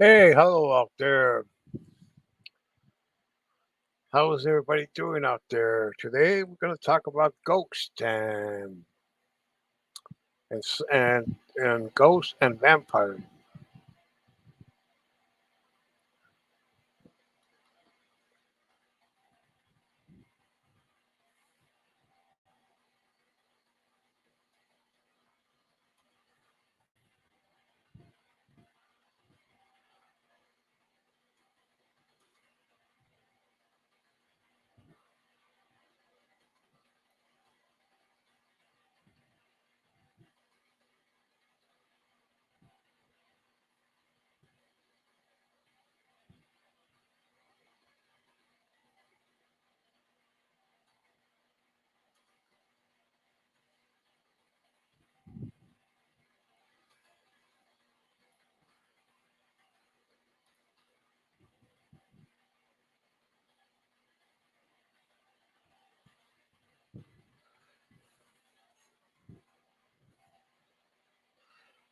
Hey, hello out there. How is everybody doing out there? Today we're going to talk about ghosts and ghosts and vampires.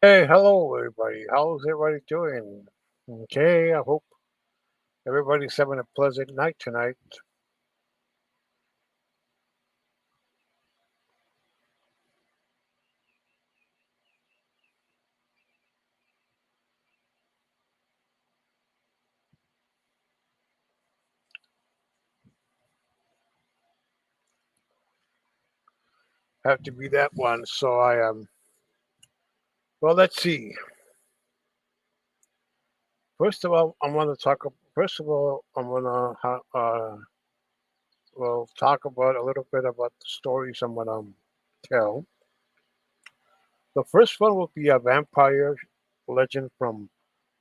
Hey, hello everybody. How's everybody doing? Okay, I hope everybody's having a pleasant night tonight. Have to be that one. So I well, let's see. First of all, I'm going to talk. First of all, I'm going to well talk about a little bit about the stories I'm going to tell. The first one will be a vampire legend from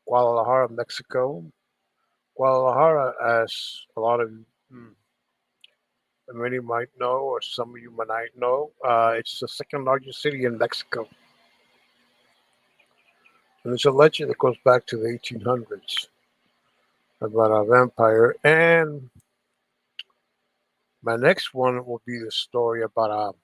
Guadalajara, Mexico. Guadalajara, as a lot of many might know, or some of you might not know, it's the second largest city in Mexico. And it's a legend that goes back to the 1800s about a vampire. And my next one will be the story about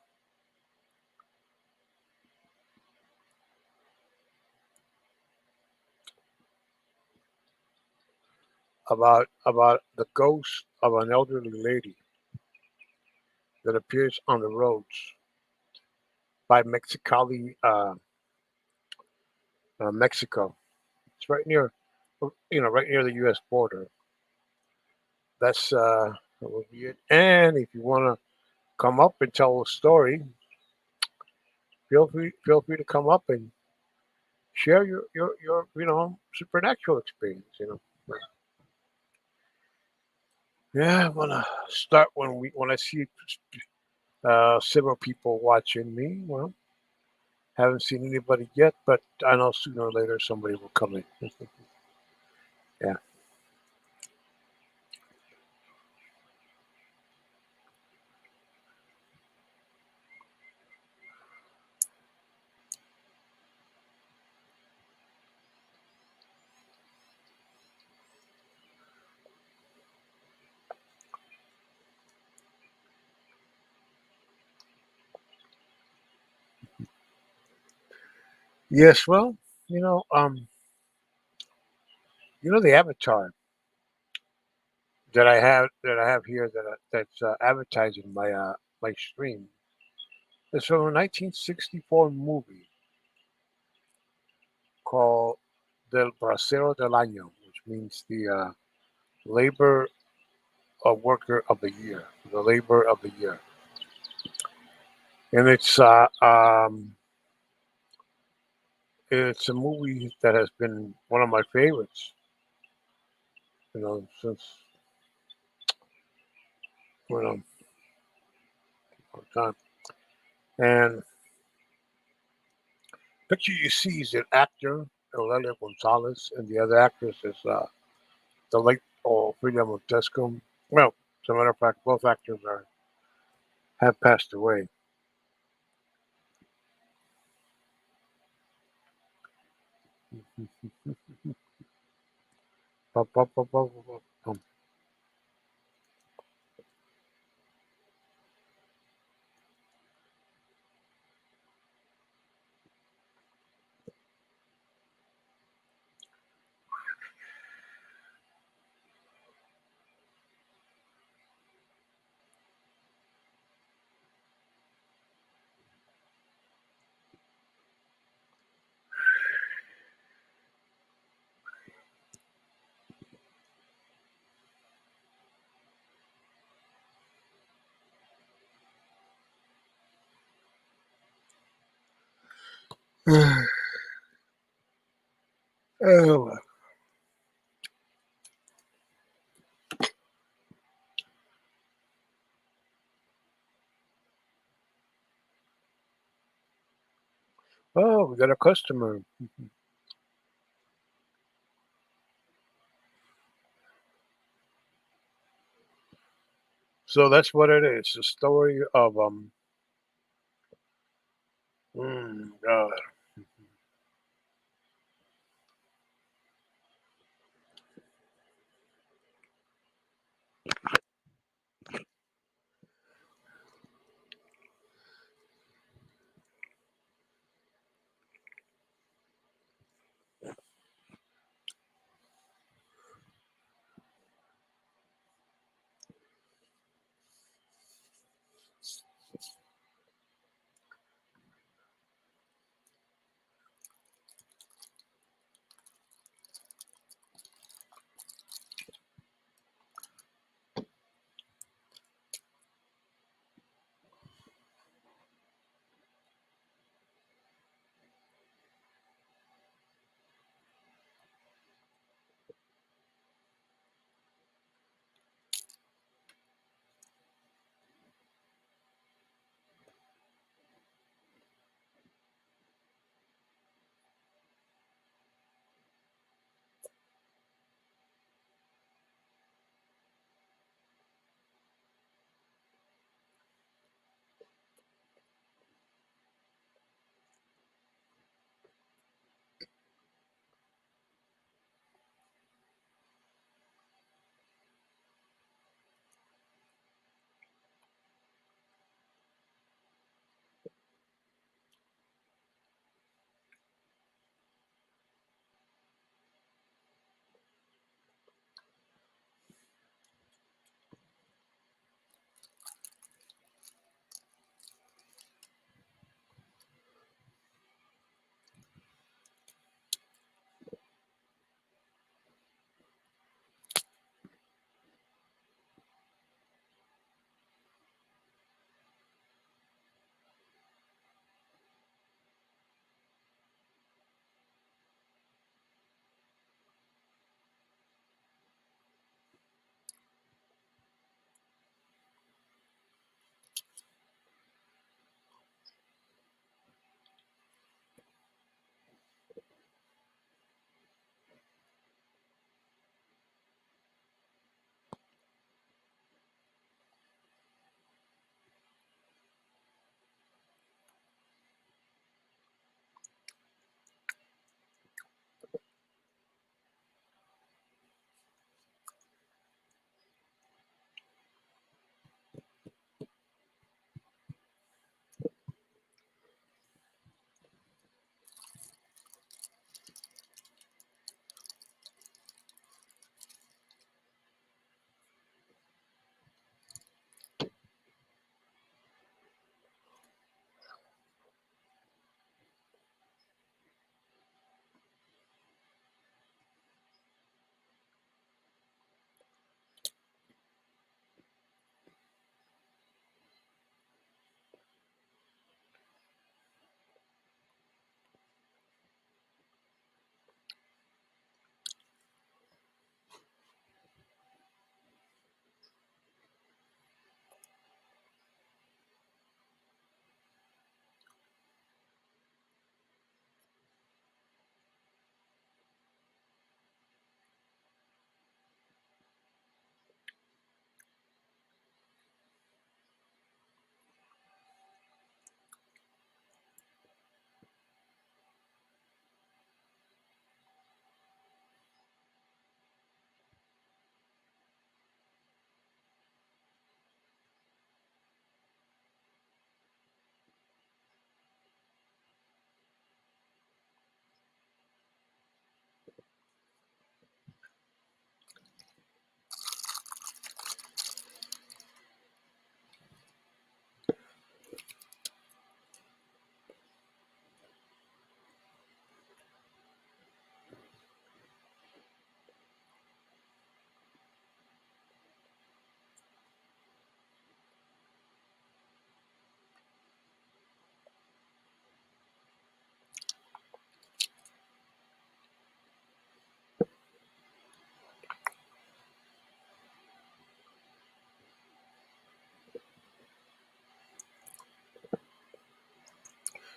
the ghost of an elderly lady that appears on the roads by Mexicali, Mexico. It's right near, right near the U.S. border. That will be it. And if you want to come up and tell a story, feel free to come up and share your supernatural experience. Yeah, I want to start when I see several people watching me. Well, haven't seen anybody yet, but I know sooner or later somebody will come in. Yeah. Yes. Well, you know, um, the avatar that I have here that's advertising my stream. It's from a 1964 movie called Del Bracero del Año, which means the labor worker of the year, the labor of the year, and it's a movie that has been one of my favorites, since when I'm time. And picture you see is an actor, Aurelia Gonzalez, and the other actress is the late Frida Montesco. Well, as a matter of fact, both actors have passed away. Oh, oh, we got a customer. So that's what it is. The story of God.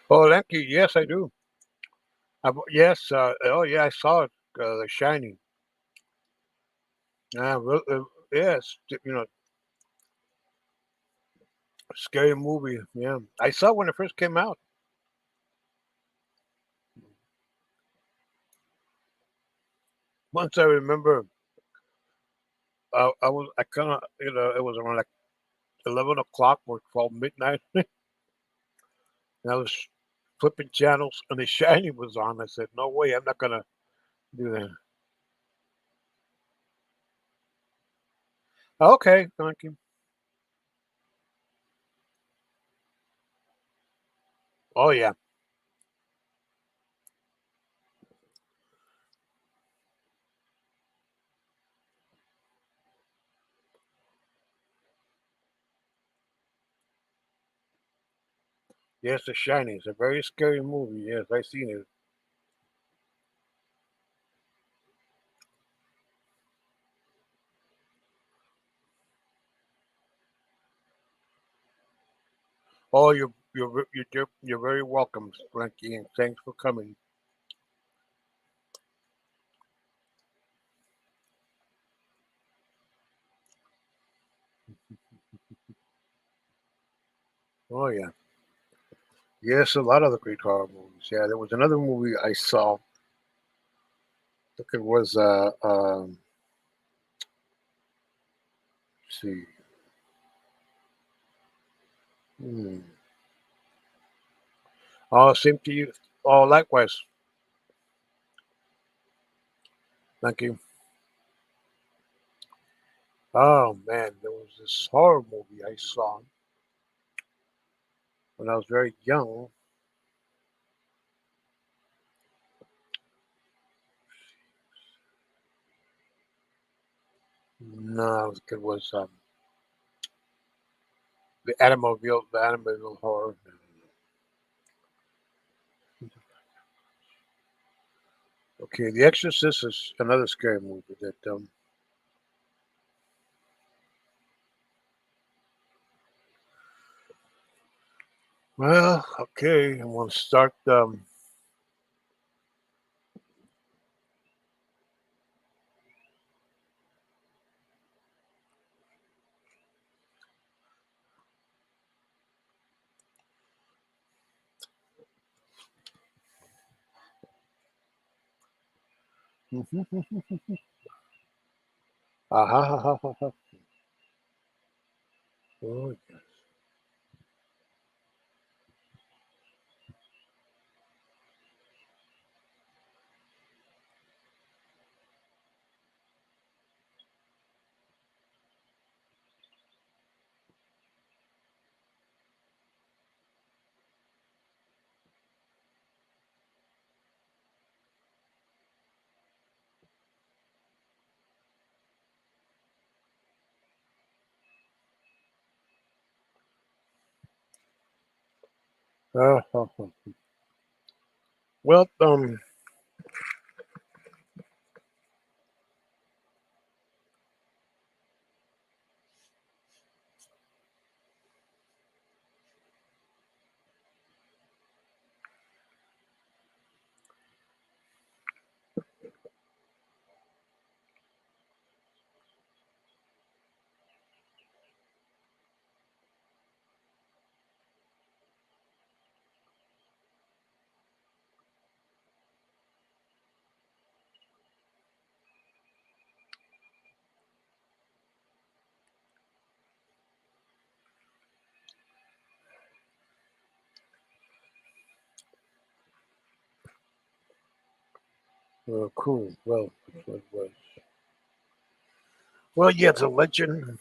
Oh, thank you. Yes, I do. Yes. Oh, yeah. I saw it. The Shining. Yes. Scary movie. Yeah, I saw it when it first came out. Once I remember, I kind of it was around like 11 o'clock or 12 midnight, and I was flipping channels, and The Shining was on. I said, "No way, I'm not gonna do that." Okay, thank you. Oh yeah, yes, The Shining is a very scary movie. Yes, I seen it. Oh, you're very welcome, Frankie, and thanks for coming. Oh yeah, yes, a lot of the great horror movies. Yeah, there was another movie I saw. I think it was let's see. Hmm. Oh, same to you. Oh, likewise. Thank you. Oh man, there was this horror movie I saw when I was very young. No, it was the Amityville horror. Okay, The Exorcist is another scary movie that well, okay, I'm gonna start ah, ha, ha, ha, ha. Oh, ah, ha, ha. Well, cool. Well, well, yeah, it's a legend.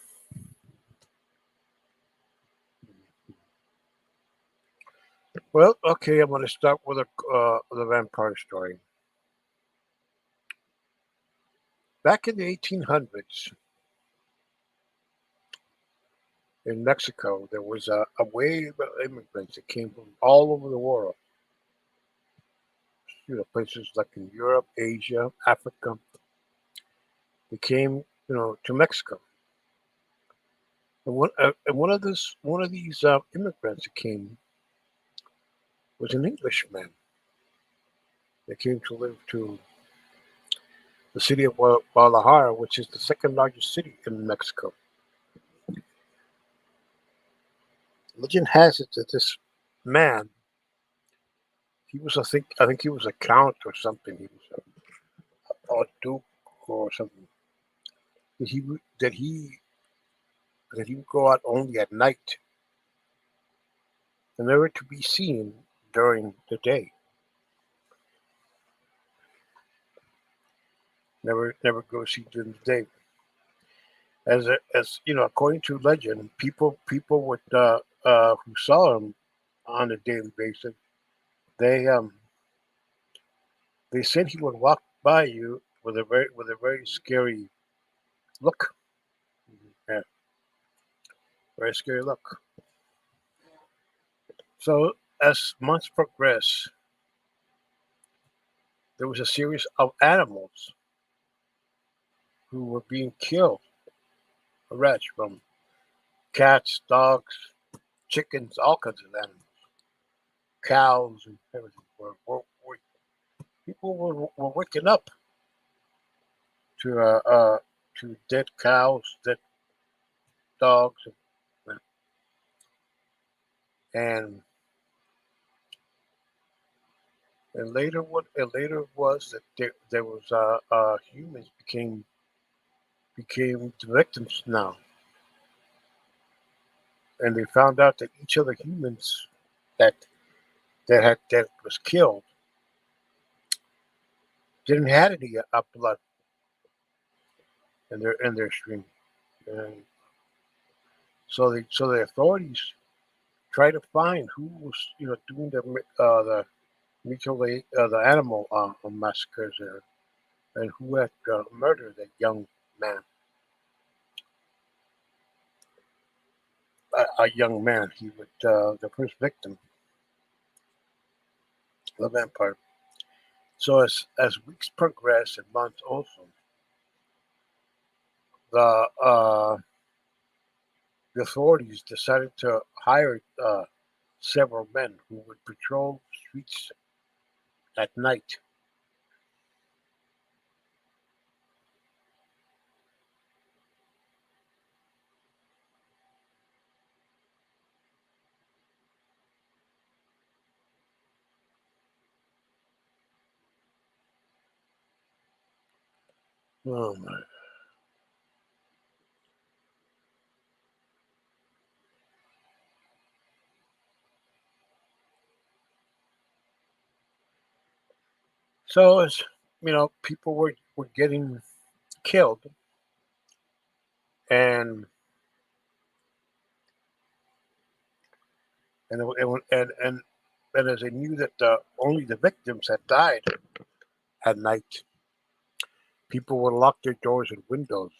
Well, okay, I'm gonna start with the vampire story. Back in the 1800s in Mexico, there was a wave of immigrants that came from all over the world. Places like in Europe, Asia, Africa. They came, to Mexico. And one of these immigrants that came was an Englishman that came to live to the city of Guadalajara, which is the second largest city in Mexico. Legend has it that this man, he was, I think he was a count or something. He was a duke or something. That he would- that he would go out only at night and never to be seen during the day. Never go see during the day. As you know, according to legend, people would who saw him on a daily basis, they they said he would walk by you with a very scary look. Yeah, very scary look. So as months progressed, there was a series of animals who were being killed, arrested from cats, dogs, chickens, all kinds of animals, cows, and everything. People were waking up to to dead cows, dead dogs, and and later was that there was humans became the victims now, and they found out that each of the humans that that was killed didn't have any blood in their stream, and so the authorities tried to find who was doing the mutilate the animal massacres there, and who had murdered that young man, a young man. He was the first victim, the vampire. So as weeks progressed and months also, the the authorities decided to hire several men who would patrol streets at night. Oh my. So as people were getting killed, and and as they knew that only the victims had died at night, people would lock their doors and windows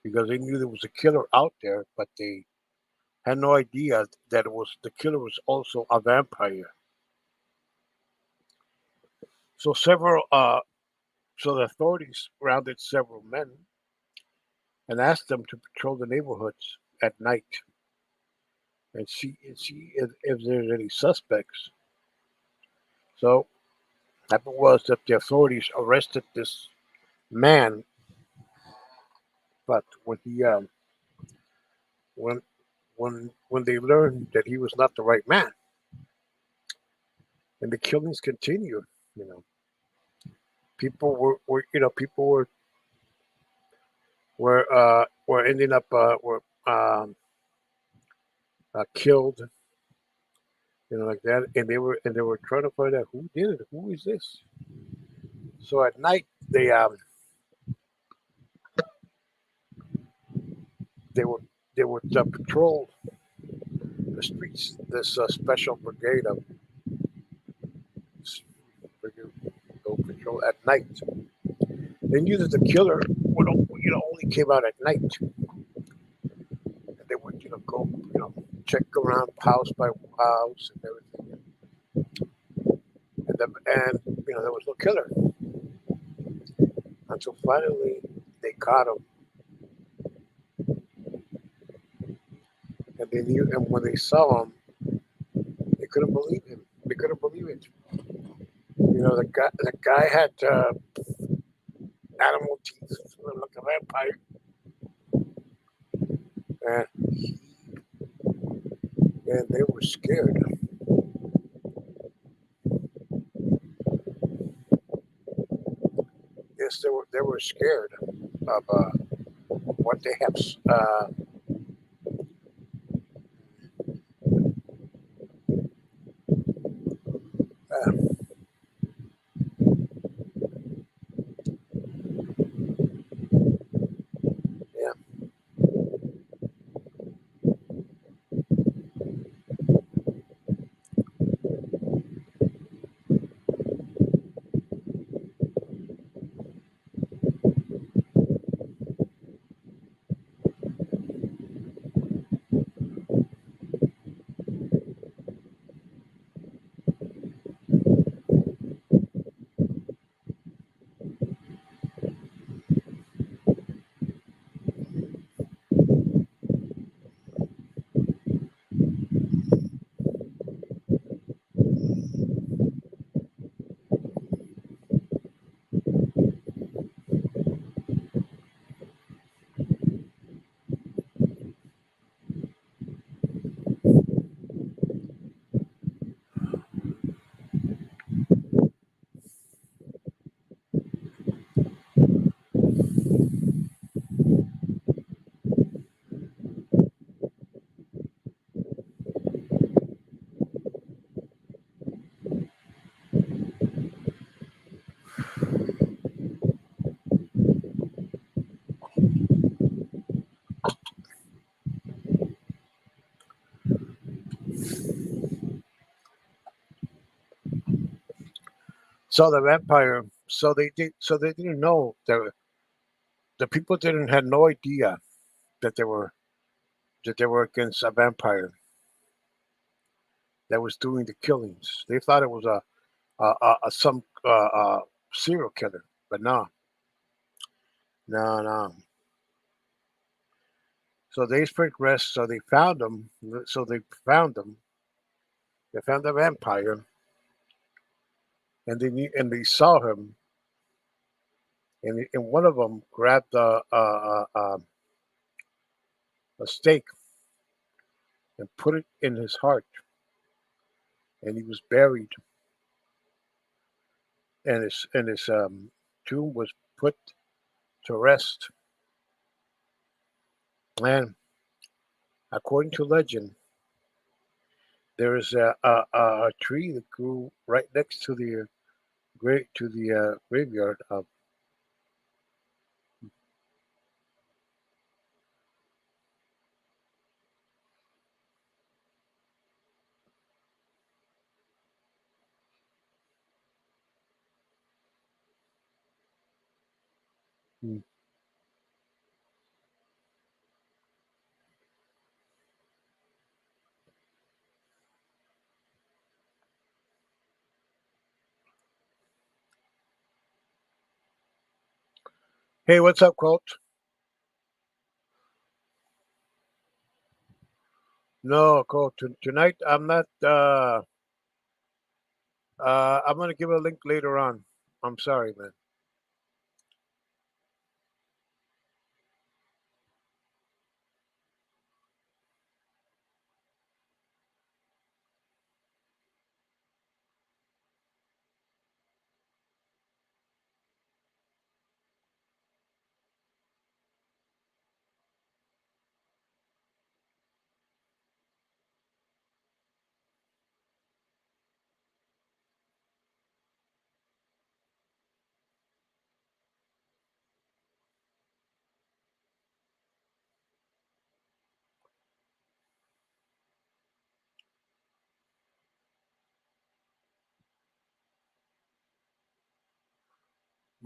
because they knew there was a killer out there, but they had no idea that it was the killer was also a vampire. So the authorities rounded several men and asked them to patrol the neighborhoods at night and see if there's any suspects. So happened was that the authorities arrested this man, but when when they learned that he was not the right man, and the killings continued, you know, people were ending up were killed, like that, and they were trying to find out who did it, who is this. So at night they would they would patrol the streets. This special brigade of brigade go patrol at night. They knew that the killer would only came out at night, and they would go check around house by house and everything, and there was no killer until finally they caught him, and they knew, and when they saw him, couldn't believe him. They couldn't believe it. The guy had animal teeth, like a vampire, and they were scared. Yes, they were scared of what they have. Uh, yeah. So the vampire. So they didn't know that the people didn't had no idea that they were against a vampire that was doing the killings. They thought it was a some serial killer, but no, no, no. So they progressed. So they found him. So they found him. They found the vampire, and they saw him, and one of them grabbed a stake and put it in his heart, and he was buried, and his tomb was put to rest. And according to legend, there is a tree that grew right next to the graveyard of. Hmm. Hey, what's up, Colt? No, Colt. Tonight I'm not. I'm gonna give a link later on. I'm sorry, man.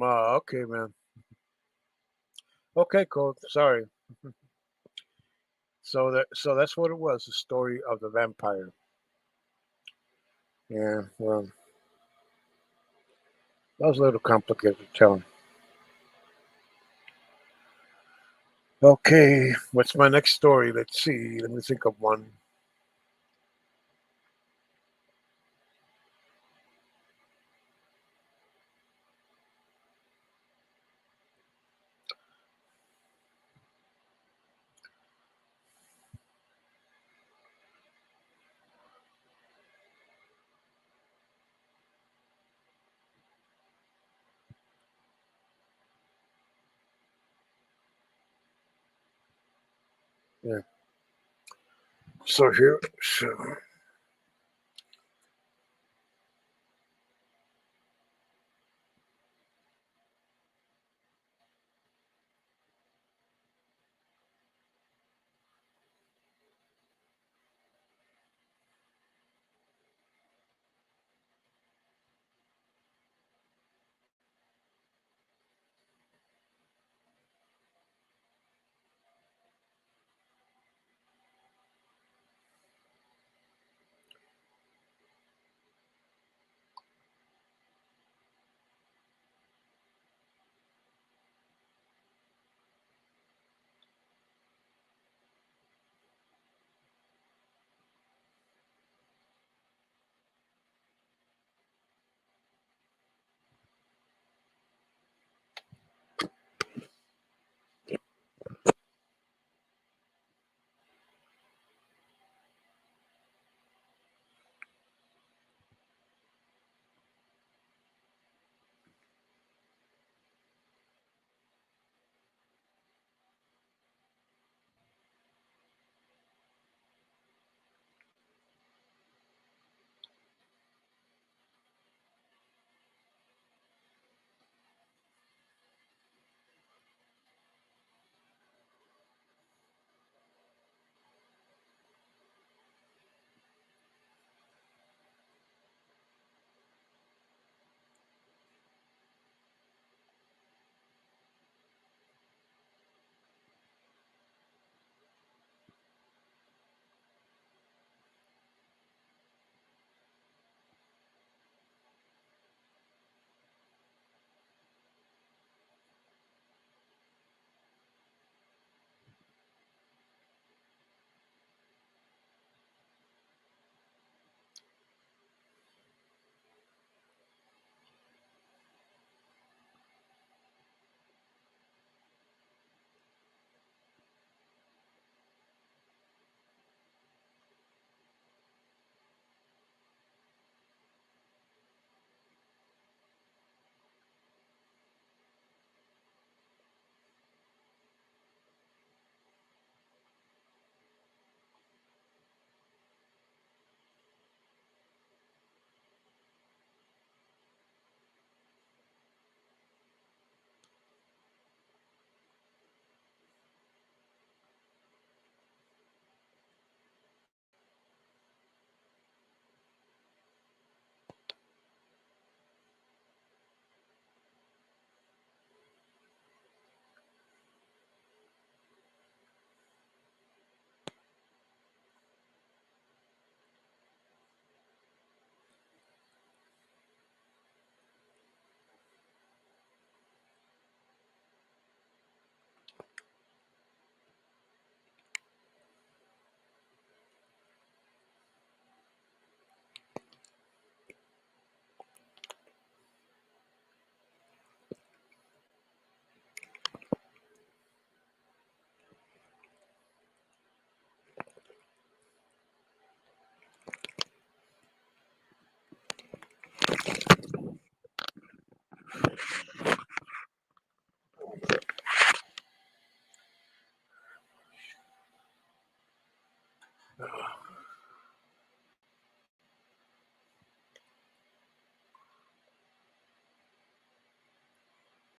Okay, man. Okay, Colt. Sorry. So that's what it was. The story of the vampire. Yeah. Well, that was a little complicated to tell. Okay. What's my next story? Let's see. Let me think of one. Yeah. So here, so